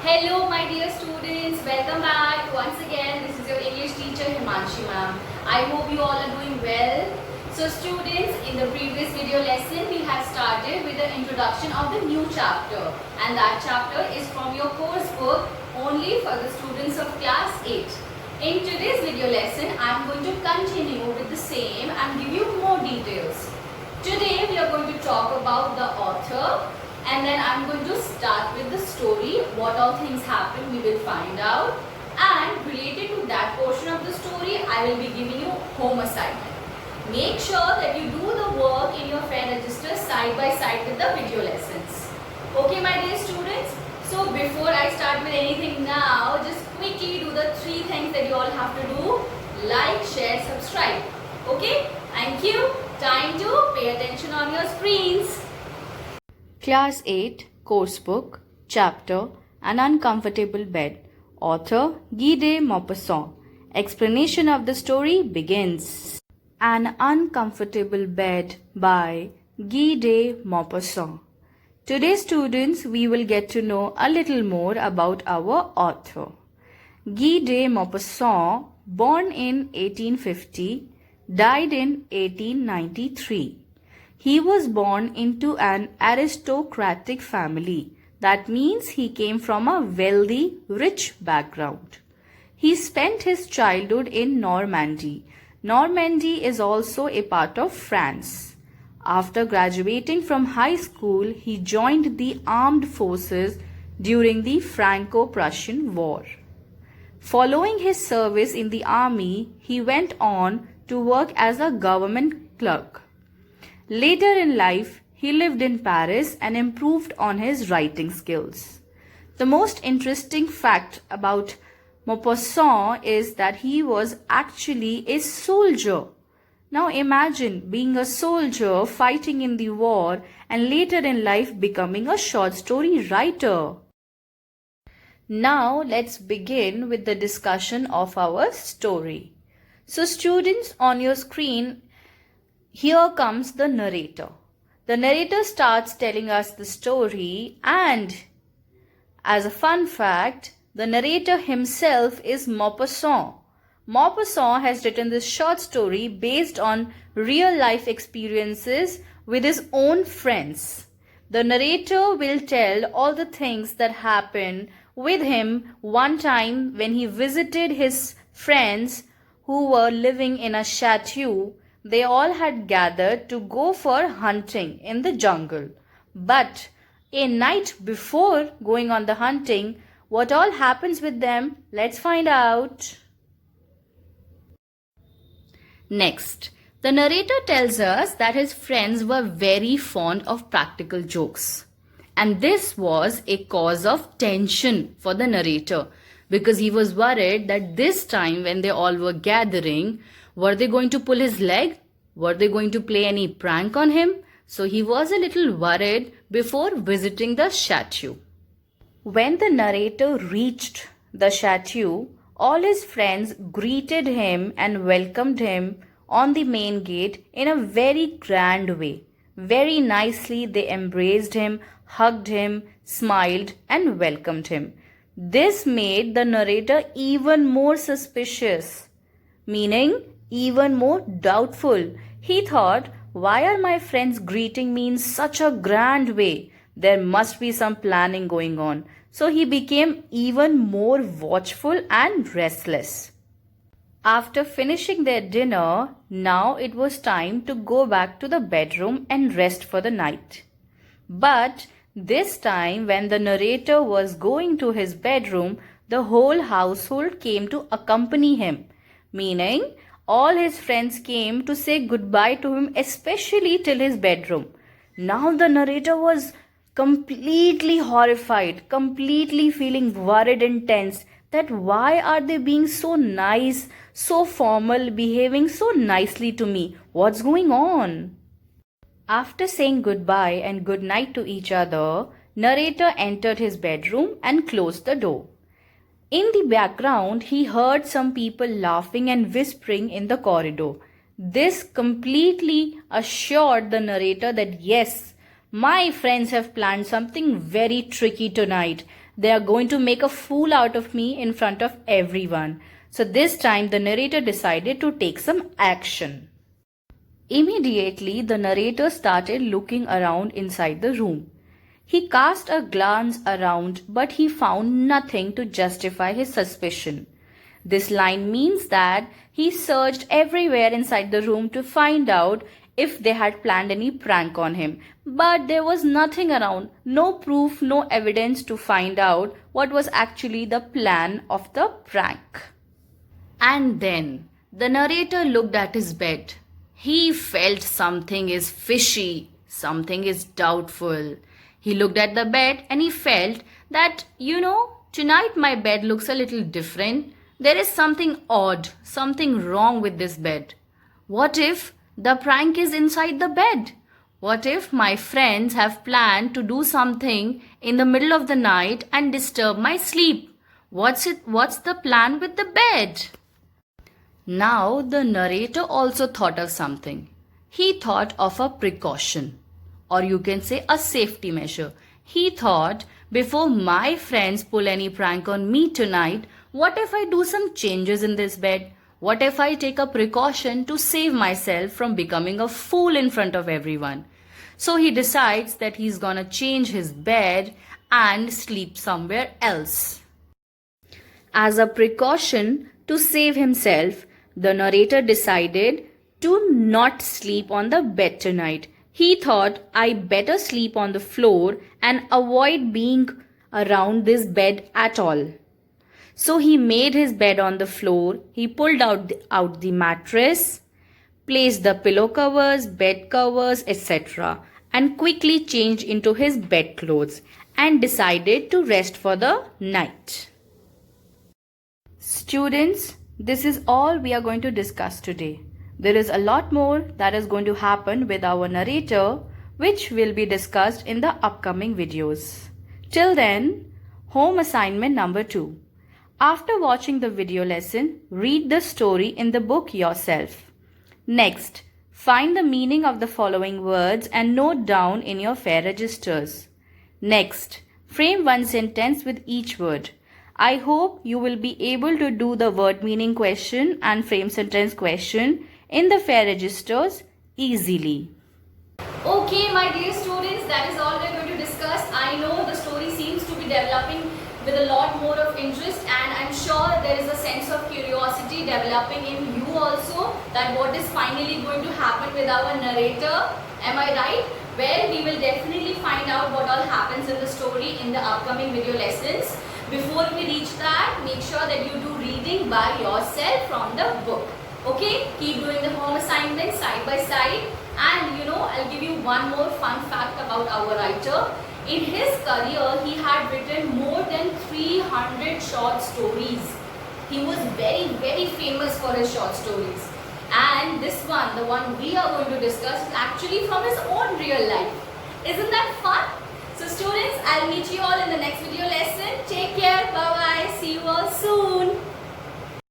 Hello my dear students, welcome back once again. This is your English teacher Himanshi ma'am. I hope you all are doing well. So students, in the previous video lesson we have started with the introduction of the new chapter, and that chapter is from your course book only for the students of class 8. In today's video lesson I am going to continue with the same and give you more details. Today we are going to talk about the author, and then I'm going to start with the story. What all things happen we will find out, and related to that portion of the story I will be giving you home assignment. Make sure that you do the work in your fair register side by side with the video lessons. Okay my dear students, so before I start with anything now, just quickly do the 3 things that you all have to do: like, share, subscribe. Okay, thank you. Time to pay attention on your screens. Class 8 Coursebook, Chapter An Uncomfortable Bed. Author Guy de Maupassant. Explanation of the story begins. An Uncomfortable Bed by Guy de Maupassant. Today students, we will get to know a little more about our author. Guy de Maupassant, born in 1850, died in 1893. He was born into an aristocratic family. That means he came from a wealthy, rich background. He spent his childhood in Normandy. Normandy is also a part of France. After graduating from high school, he joined the armed forces during the Franco-Prussian War. Following his service in the army, he went on to work as a government clerk. Later in life, he lived in Paris and improved on his writing skills. The most interesting fact about Maupassant is that he was actually a soldier. Now imagine being a soldier fighting in the war and later in life becoming a short story writer. Now let's begin with the discussion of our story. So students, on your screen, here comes the narrator. The narrator starts telling us the story, and as a fun fact, the narrator himself is Maupassant. Maupassant has written this short story based on real life experiences with his own friends. The narrator will tell all the things that happened with him one time when he visited his friends who were living in a chateau. They all had gathered to go for hunting in the jungle. But a night before going on the hunting, what all happens with them? Let's find out. Next, the narrator tells us that his friends were very fond of practical jokes. And this was a cause of tension for the narrator, because he was worried that this time when they all were gathering, were they going to pull his leg? Were they going to play any prank on him? So he was a little worried before visiting the chateau. When the narrator reached the chateau, all his friends greeted him and welcomed him on the main gate in a very grand way. Very nicely they embraced him, hugged him, smiled and welcomed him. This made the narrator even more suspicious, meaning even more doubtful. He thought, why are my friends greeting me in such a grand way? There must be some planning going on. So he became even more watchful and restless. After finishing their dinner, now it was time to go back to the bedroom and rest for the night. But this time when the narrator was going to his bedroom, the whole household came to accompany him, meaning all his friends came to say goodbye to him, especially till his bedroom. Now the narrator was completely horrified, completely feeling worried and tense that why are they being so nice, so formal, behaving so nicely to me? What's going on? After saying goodbye and good night to each other, narrator entered his bedroom and closed the door. In the background, he heard some people laughing and whispering in the corridor. This completely assured the narrator that yes, my friends have planned something very tricky tonight. They are going to make a fool out of me in front of everyone. So this time the narrator decided to take some action. Immediately, the narrator started looking around inside the room. He cast a glance around, but he found nothing to justify his suspicion. This line means that he searched everywhere inside the room to find out if they had planned any prank on him. But there was nothing around, no proof, no evidence to find out what was actually the plan of the prank. And then the narrator looked at his bed. He felt something is fishy, something is doubtful. He looked at the bed and he felt that, tonight my bed looks a little different. There is something odd, something wrong with this bed. What if the prank is inside the bed? What if my friends have planned to do something in the middle of the night and disturb my sleep? What's the plan with the bed? Now the narrator also thought of something. He thought of a precaution, or you can say a safety measure. He thought, before my friends pull any prank on me tonight, what if I do some changes in this bed? What if I take a precaution to save myself from becoming a fool in front of everyone? So he decides that he's gonna change his bed and sleep somewhere else. As a precaution to save himself, the narrator decided to not sleep on the bed tonight. He thought, I better sleep on the floor and avoid being around this bed at all. So he made his bed on the floor. He pulled out the mattress, placed the pillow covers, bed covers, etc. and quickly changed into his bedclothes and decided to rest for the night. Students, this is all we are going to discuss today. There is a lot more that is going to happen with our narrator, which will be discussed in the upcoming videos. Till then, home assignment number 2. After watching the video lesson, read the story in the book yourself. Next, find the meaning of the following words and note down in your fair registers. Next, frame one sentence with each word. I hope you will be able to do the word meaning question and frame sentence question in the fair registers easily. Okay, my dear students, that is all we are going to discuss. I know the story seems to be developing with a lot more of interest, and I'm sure there is a sense of curiosity developing in you also, that what is finally going to happen with our narrator. Am I right? Well, we will definitely find out what all happens in the story in the upcoming video lessons. Before we reach that, make sure that you do reading by yourself from the book. Okay, keep doing the home assignments side by side, and I'll give you one more fun fact about our writer. In his career, he had written more than 300 short stories. He was very, very famous for his short stories. And this one, the one we are going to discuss, is actually from his own real life. Isn't that fun? So students, I'll meet you all in the next video lesson. Take care. Bye-bye. See you all soon.